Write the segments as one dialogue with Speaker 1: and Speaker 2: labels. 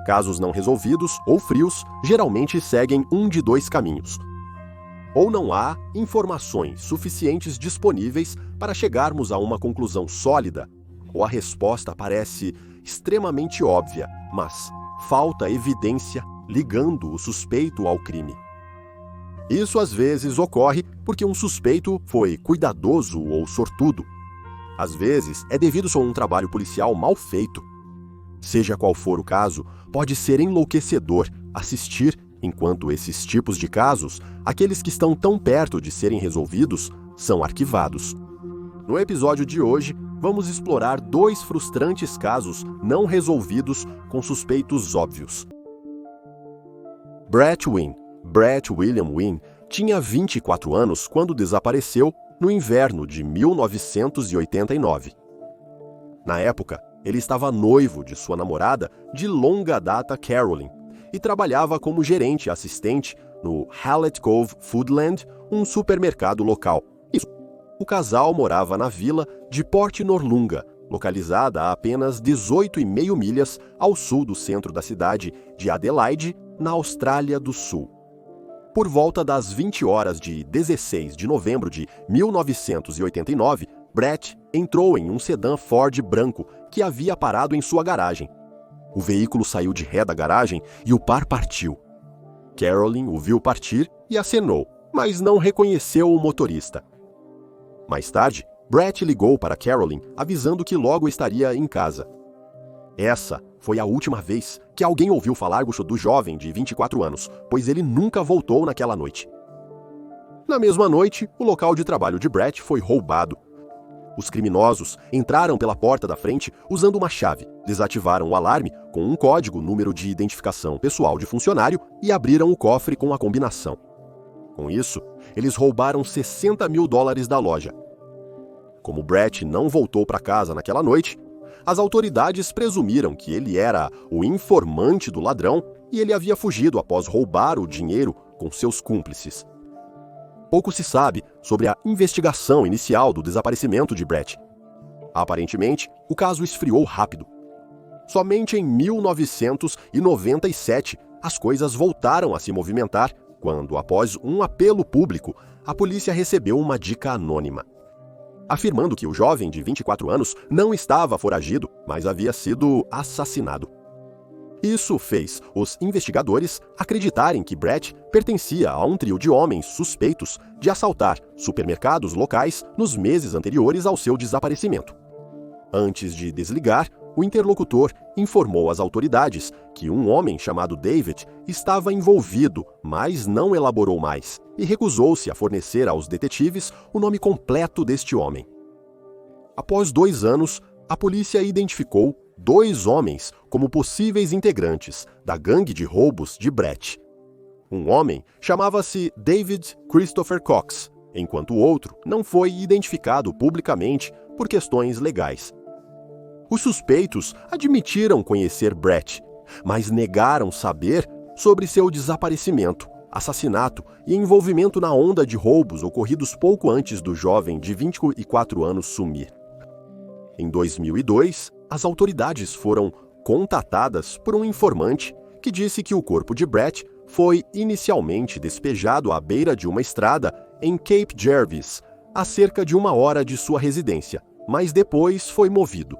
Speaker 1: Casos não resolvidos ou frios geralmente seguem um de dois caminhos. Ou não há informações suficientes disponíveis para chegarmos a uma conclusão sólida, ou a resposta parece extremamente óbvia, mas falta evidência ligando o suspeito ao crime. Isso às vezes ocorre porque um suspeito foi cuidadoso ou sortudo. Às vezes é devido a um trabalho policial mal feito. Seja qual for o caso, pode ser enlouquecedor assistir enquanto esses tipos de casos, aqueles que estão tão perto de serem resolvidos, são arquivados. No episódio de hoje, vamos explorar 2 frustrantes casos não resolvidos com suspeitos óbvios. Brett William Wynn tinha 24 anos quando desapareceu no inverno de 1989. Na época, ele estava noivo de sua namorada de longa data Carolyn e trabalhava como gerente assistente no Hallett Cove Foodland, um supermercado local. O casal morava na vila de Port Noarlunga, localizada a apenas 18,5 milhas ao sul do centro da cidade de Adelaide, na Austrália do Sul. Por volta das 20 horas de 16 de novembro de 1989, Brett entrou em um sedã Ford branco que havia parado em sua garagem. O veículo saiu de ré da garagem e o par partiu. Carolyn o viu partir e acenou, mas não reconheceu o motorista. Mais tarde, Brett ligou para Carolyn avisando que logo estaria em casa. Essa foi a última vez que alguém ouviu falar do jovem de 24 anos, pois ele nunca voltou naquela noite. Na mesma noite, o local de trabalho de Brett foi roubado. Os criminosos entraram pela porta da frente usando uma chave, desativaram o alarme com um código número de identificação pessoal de funcionário e abriram o cofre com a combinação. Com isso, eles roubaram $60 mil da loja. Como Brett não voltou para casa naquela noite, as autoridades presumiram que ele era o informante do ladrão e ele havia fugido após roubar o dinheiro com seus cúmplices. Pouco se sabe sobre a investigação inicial do desaparecimento de Brett. Aparentemente, o caso esfriou rápido. Somente em 1997, as coisas voltaram a se movimentar quando, após um apelo público, a polícia recebeu uma dica anônima, afirmando que o jovem de 24 anos não estava foragido, mas havia sido assassinado. Isso fez os investigadores acreditarem que Brett pertencia a um trio de homens suspeitos de assaltar supermercados locais nos meses anteriores ao seu desaparecimento. Antes de desligar, o interlocutor informou às autoridades que um homem chamado David estava envolvido, mas não elaborou mais, e recusou-se a fornecer aos detetives o nome completo deste homem. Após 2 anos, a polícia identificou 2 homens como possíveis integrantes da gangue de roubos de Brett. Um homem chamava-se David Christopher Cox, enquanto o outro não foi identificado publicamente por questões legais. Os suspeitos admitiram conhecer Brett, mas negaram saber sobre seu desaparecimento, assassinato e envolvimento na onda de roubos ocorridos pouco antes do jovem de 24 anos sumir. Em 2002, as autoridades foram contatadas por um informante que disse que o corpo de Brett foi inicialmente despejado à beira de uma estrada em Cape Jervis, a cerca de 1 hora de sua residência, mas depois foi movido.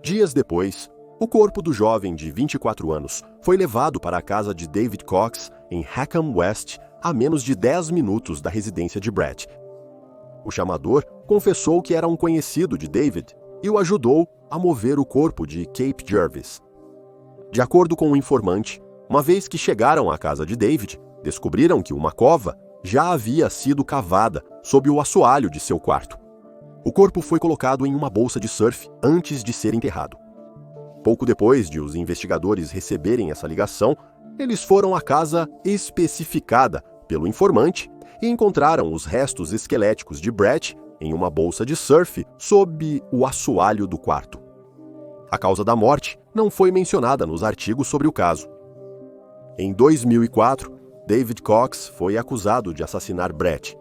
Speaker 1: Dias depois, o corpo do jovem de 24 anos foi levado para a casa de David Cox, em Hackham West, a menos de 10 minutos da residência de Brett. O chamador confessou que era um conhecido de David e o ajudou a mover o corpo de Cape Jervis. De acordo com o informante, uma vez que chegaram à casa de David, descobriram que uma cova já havia sido cavada sob o assoalho de seu quarto. O corpo foi colocado em uma bolsa de surf antes de ser enterrado. Pouco depois de os investigadores receberem essa ligação, eles foram à casa especificada pelo informante e encontraram os restos esqueléticos de Brett em uma bolsa de surf sob o assoalho do quarto. A causa da morte não foi mencionada nos artigos sobre o caso. Em 2004, David Cox foi acusado de assassinar Brett.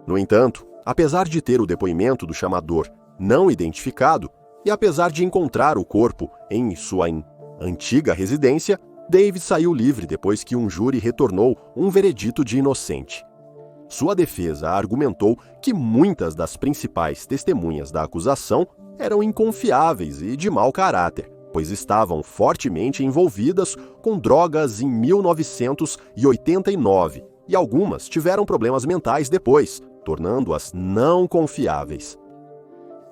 Speaker 1: No entanto, apesar de ter o depoimento do chamador não identificado e apesar de encontrar o corpo em sua antiga residência, David saiu livre depois que um júri retornou um veredito de inocente. Sua defesa argumentou que muitas das principais testemunhas da acusação eram inconfiáveis e de mau caráter, pois estavam fortemente envolvidas com drogas em 1989 e algumas tiveram problemas mentais depois, tornando-as não confiáveis.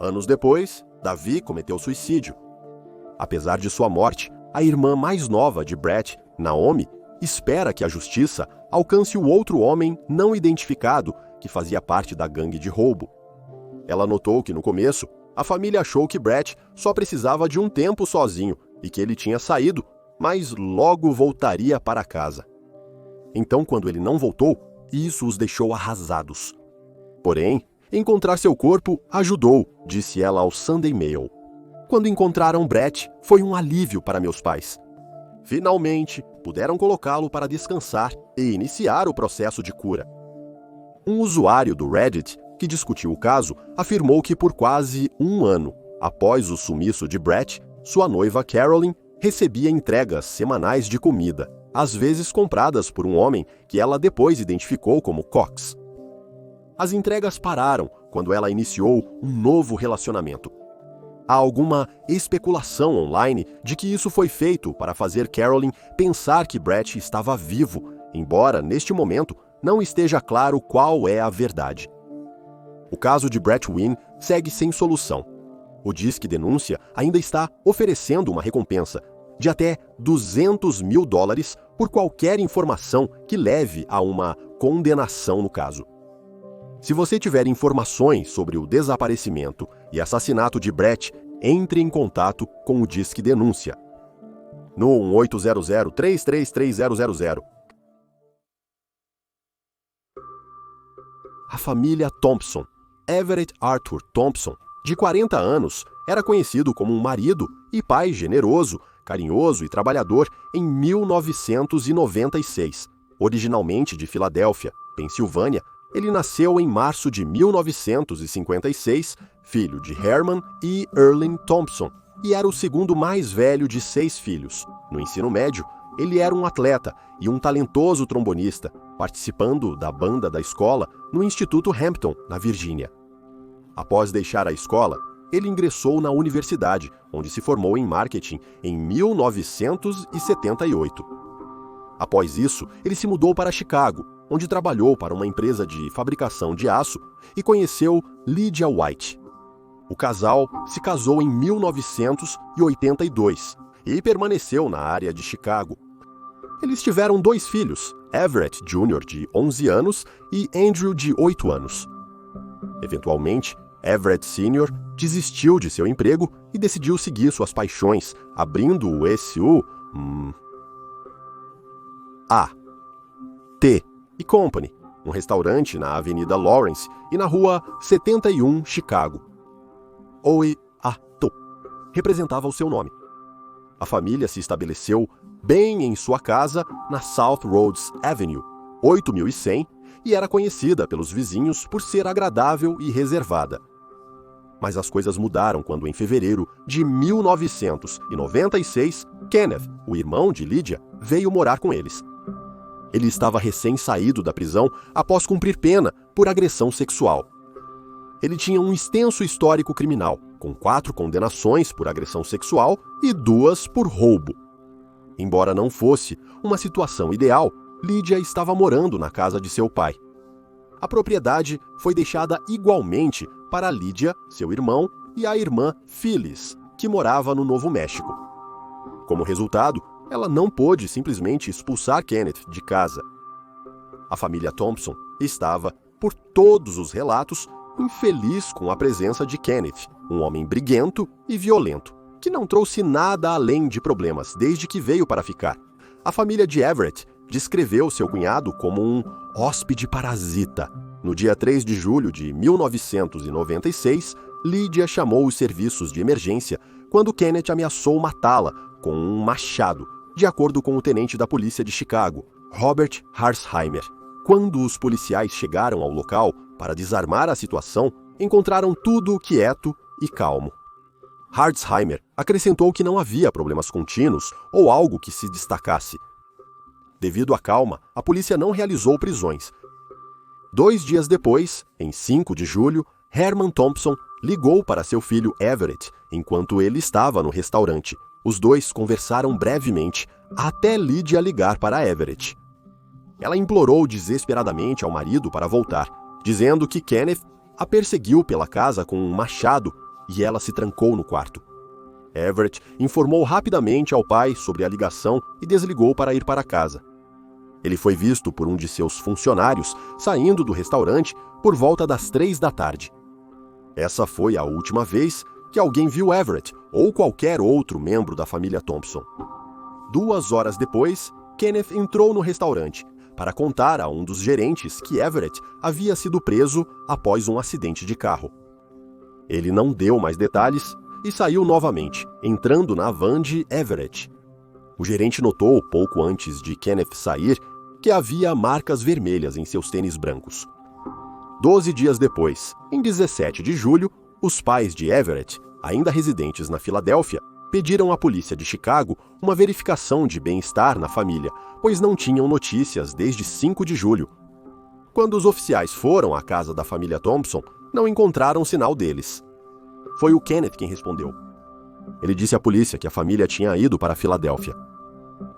Speaker 1: Anos depois, Davi cometeu suicídio. Apesar de sua morte, a irmã mais nova de Brett, Naomi, espera que a justiça alcance o outro homem não identificado que fazia parte da gangue de roubo. Ela notou que, no começo, a família achou que Brett só precisava de um tempo sozinho e que ele tinha saído, mas logo voltaria para casa. Então, quando ele não voltou, isso os deixou arrasados. Porém, encontrar seu corpo ajudou, disse ela ao Sunday Mail. Quando encontraram Brett, foi um alívio para meus pais. Finalmente, puderam colocá-lo para descansar e iniciar o processo de cura. Um usuário do Reddit, que discutiu o caso, afirmou que por quase um ano, após o sumiço de Brett, sua noiva Carolyn recebia entregas semanais de comida, às vezes compradas por um homem que ela depois identificou como Cox. As entregas pararam quando ela iniciou um novo relacionamento. Há alguma especulação online de que isso foi feito para fazer Carolyn pensar que Brett estava vivo, embora, neste momento, não esteja claro qual é a verdade. O caso de Brett Wynn segue sem solução. O Disque Denúncia ainda está oferecendo uma recompensa de até $200 mil por qualquer informação que leve a uma condenação no caso. Se você tiver informações sobre o desaparecimento e assassinato de Brett, entre em contato com o Disque Denúncia. No 1800-333-000. A família Thompson. Everett Arthur Thompson, de 40 anos, era conhecido como um marido e pai generoso, carinhoso e trabalhador em 1996. Originalmente de Filadélfia, Pensilvânia, ele nasceu em março de 1956, filho de Herman e Earlene Thompson, e era o segundo mais velho de 6 filhos. No ensino médio, ele era um atleta e um talentoso trombonista, participando da banda da escola no Instituto Hampton, na Virgínia. Após deixar a escola, ele ingressou na universidade, onde se formou em marketing em 1978. Após isso, ele se mudou para Chicago, onde trabalhou para uma empresa de fabricação de aço e conheceu Lydia White. O casal se casou em 1982 e permaneceu na área de Chicago. Eles tiveram 2 filhos, Everett Jr., de 11 anos, e Andrew, de 8 anos. Eventualmente, Everett Sr. desistiu de seu emprego e decidiu seguir suas paixões, abrindo o A.T. & Company, um restaurante na Avenida Lawrence e na Rua 71, Chicago. O.A.T. representava o seu nome. A família se estabeleceu bem em sua casa na South Rhodes Avenue, 8100, e era conhecida pelos vizinhos por ser agradável e reservada. Mas as coisas mudaram quando, em fevereiro de 1996, Kenneth, o irmão de Lydia, veio morar com eles. Ele estava recém-saído da prisão após cumprir pena por agressão sexual. Ele tinha um extenso histórico criminal, com 4 condenações por agressão sexual e 2 por roubo. Embora não fosse uma situação ideal, Lydia estava morando na casa de seu pai. A propriedade foi deixada igualmente para Lydia, seu irmão, e a irmã Phyllis, que morava no Novo México. Como resultado, ela não pôde simplesmente expulsar Kenneth de casa. A família Thompson estava, por todos os relatos, infeliz com a presença de Kenneth, um homem briguento e violento, que não trouxe nada além de problemas desde que veio para ficar. A família de Everett descreveu seu cunhado como um hóspede parasita. No dia 3 de julho de 1996, Lydia chamou os serviços de emergência quando Kenneth ameaçou matá-la com um machado, de acordo com o tenente da polícia de Chicago, Robert Harsheimer. Quando os policiais chegaram ao local para desarmar a situação, encontraram tudo quieto e calmo. Hartzheimer acrescentou que não havia problemas contínuos ou algo que se destacasse. Devido à calma, a polícia não realizou prisões. 2 dias depois, em 5 de julho, Herman Thompson ligou para seu filho Everett enquanto ele estava no restaurante. Os dois conversaram brevemente, até Lydia ligar para Everett. Ela implorou desesperadamente ao marido para voltar, dizendo que Kenneth a perseguiu pela casa com um machado e ela se trancou no quarto. Everett informou rapidamente ao pai sobre a ligação e desligou para ir para casa. Ele foi visto por um de seus funcionários saindo do restaurante por volta das 3 da tarde. Essa foi a última vez que alguém viu Everett ou qualquer outro membro da família Thompson. 2 horas depois, Kenneth entrou no restaurante para contar a um dos gerentes que Everett havia sido preso após um acidente de carro. Ele não deu mais detalhes e saiu novamente, entrando na van de Everett. O gerente notou, pouco antes de Kenneth sair, que havia marcas vermelhas em seus tênis brancos. 12 dias depois, em 17 de julho, os pais de Everett, ainda residentes na Filadélfia, pediram à polícia de Chicago uma verificação de bem-estar na família, pois não tinham notícias desde 5 de julho. Quando os oficiais foram à casa da família Thompson, não encontraram sinal deles. Foi o Kenneth quem respondeu. Ele disse à polícia que a família tinha ido para a Filadélfia.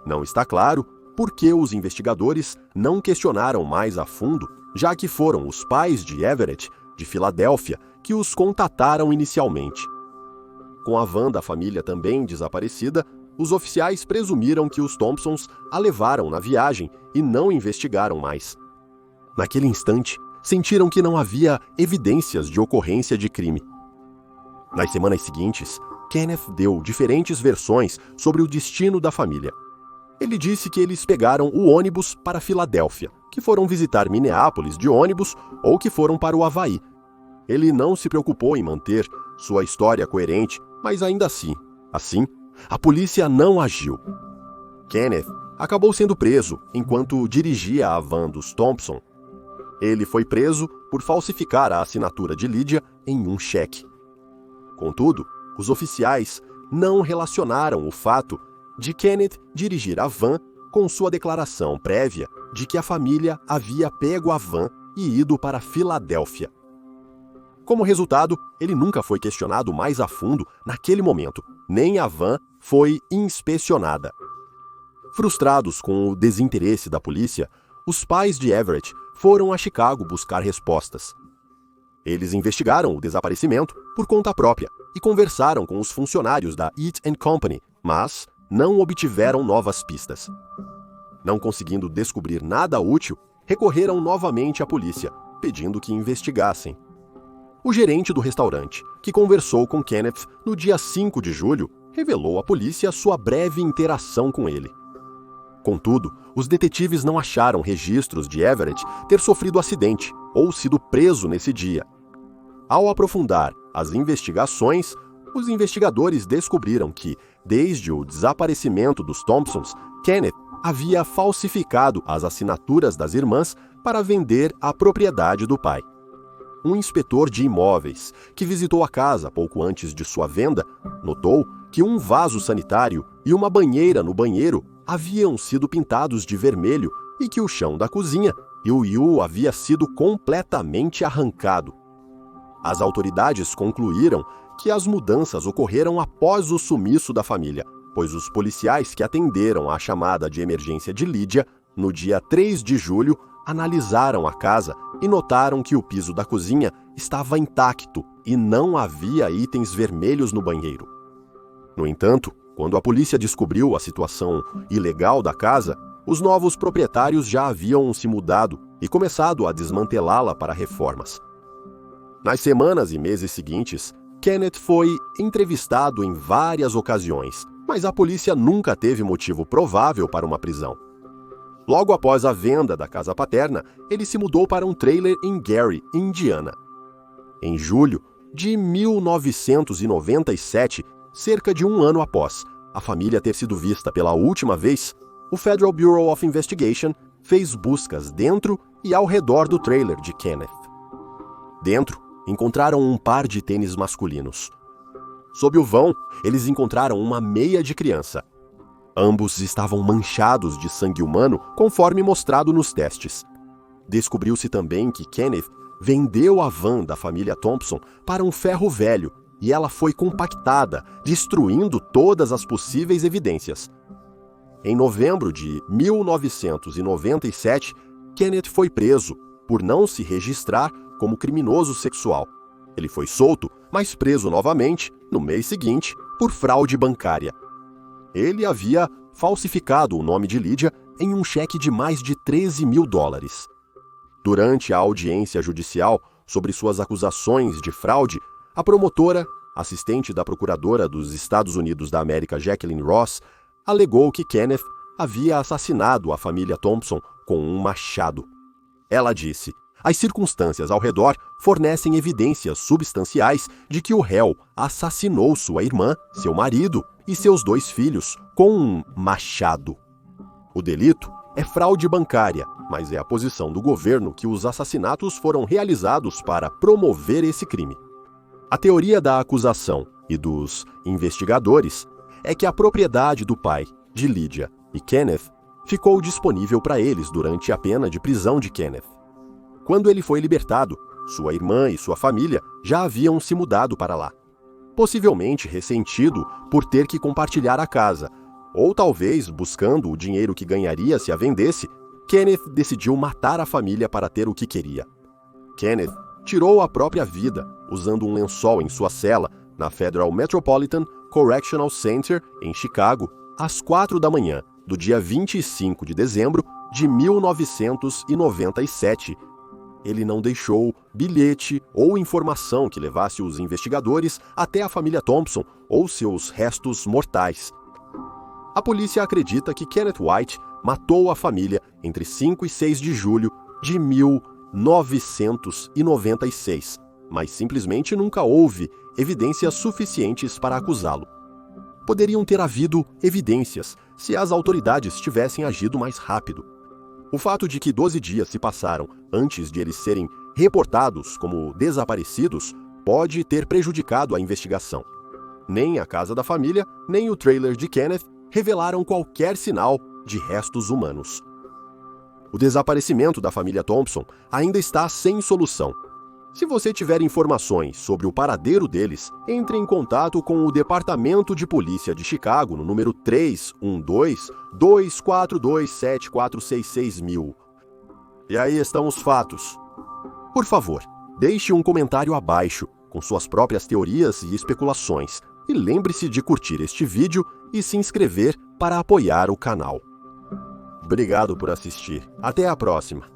Speaker 1: Não está claro por que os investigadores não questionaram mais a fundo, já que foram os pais de Everett, de Filadélfia, que os contataram inicialmente. Com a van da família também desaparecida, os oficiais presumiram que os Thompsons a levaram na viagem e não investigaram mais. Naquele instante, sentiram que não havia evidências de ocorrência de crime. Nas semanas seguintes, Kenneth deu diferentes versões sobre o destino da família. Ele disse que eles pegaram o ônibus para Filadélfia, que foram visitar Minneapolis de ônibus ou que foram para o Havaí. Ele não se preocupou em manter sua história coerente, mas ainda assim, a polícia não agiu. Kenneth acabou sendo preso enquanto dirigia a van dos Thompson. Ele foi preso por falsificar a assinatura de Lydia em um cheque. Contudo, os oficiais não relacionaram o fato de Kenneth dirigir a van com sua declaração prévia de que a família havia pego a van e ido para Filadélfia. Como resultado, ele nunca foi questionado mais a fundo naquele momento, nem a van foi inspecionada. Frustrados com o desinteresse da polícia, os pais de Everett foram a Chicago buscar respostas. Eles investigaram o desaparecimento por conta própria e conversaram com os funcionários da Eat & Company, mas não obtiveram novas pistas. Não conseguindo descobrir nada útil, recorreram novamente à polícia, pedindo que investigassem. O gerente do restaurante, que conversou com Kenneth no dia 5 de julho, revelou à polícia sua breve interação com ele. Contudo, os detetives não acharam registros de Everett ter sofrido acidente ou sido preso nesse dia. Ao aprofundar as investigações, os investigadores descobriram que, desde o desaparecimento dos Thompsons, Kenneth havia falsificado as assinaturas das irmãs para vender a propriedade do pai. Um inspetor de imóveis, que visitou a casa pouco antes de sua venda, notou que um vaso sanitário e uma banheira no banheiro haviam sido pintados de vermelho e que o chão da cozinha havia sido completamente arrancado. As autoridades concluíram que as mudanças ocorreram após o sumiço da família, pois os policiais que atenderam à chamada de emergência de Lydia, no dia 3 de julho, analisaram a casa e notaram que o piso da cozinha estava intacto e não havia itens vermelhos no banheiro. No entanto, quando a polícia descobriu a situação ilegal da casa, os novos proprietários já haviam se mudado e começado a desmantelá-la para reformas. Nas semanas e meses seguintes, Kenneth foi entrevistado em várias ocasiões, mas a polícia nunca teve motivo provável para uma prisão. Logo após a venda da casa paterna, ele se mudou para um trailer em Gary, Indiana. Em julho de 1997, cerca de um ano após a família ter sido vista pela última vez, o Federal Bureau of Investigation fez buscas dentro e ao redor do trailer de Kenneth. Dentro, encontraram um par de tênis masculinos. Sob o vão, eles encontraram uma meia de criança. Ambos estavam manchados de sangue humano, conforme mostrado nos testes. Descobriu-se também que Kenneth vendeu a van da família Thompson para um ferro velho e ela foi compactada, destruindo todas as possíveis evidências. Em novembro de 1997, Kenneth foi preso por não se registrar como criminoso sexual. Ele foi solto, mas preso novamente, no mês seguinte, por fraude bancária. Ele havia falsificado o nome de Lydia em um cheque de mais de $13 mil. Durante a audiência judicial sobre suas acusações de fraude, a promotora, assistente da procuradora dos Estados Unidos da América Jacqueline Ross, alegou que Kenneth havia assassinado a família Thompson com um machado. Ela disse: as circunstâncias ao redor fornecem evidências substanciais de que o réu assassinou sua irmã, seu marido e seus 2 filhos com um machado. O delito é fraude bancária, mas é a posição do governo que os assassinatos foram realizados para promover esse crime. A teoria da acusação e dos investigadores é que a propriedade do pai, de Lydia e Kenneth, ficou disponível para eles durante a pena de prisão de Kenneth. Quando ele foi libertado, sua irmã e sua família já haviam se mudado para lá. Possivelmente ressentido por ter que compartilhar a casa, ou talvez buscando o dinheiro que ganharia se a vendesse, Kenneth decidiu matar a família para ter o que queria. Kenneth tirou a própria vida usando um lençol em sua cela na Federal Metropolitan Correctional Center, em Chicago, às 4 da manhã do dia 25 de dezembro de 1997. Ele não deixou bilhete ou informação que levasse os investigadores até a família Thompson ou seus restos mortais. A polícia acredita que Kenneth White matou a família entre 5 e 6 de julho de 1996, mas simplesmente nunca houve evidências suficientes para acusá-lo. Poderiam ter havido evidências se as autoridades tivessem agido mais rápido. O fato de que 12 dias se passaram antes de eles serem reportados como desaparecidos pode ter prejudicado a investigação. Nem a casa da família, nem o trailer de Kenneth revelaram qualquer sinal de restos humanos. O desaparecimento da família Thompson ainda está sem solução. Se você tiver informações sobre o paradeiro deles, entre em contato com o Departamento de Polícia de Chicago no número 312-242-7466-1000. E aí estão os fatos. Por favor, deixe um comentário abaixo com suas próprias teorias e especulações e lembre-se de curtir este vídeo e se inscrever para apoiar o canal. Obrigado por assistir. Até a próxima!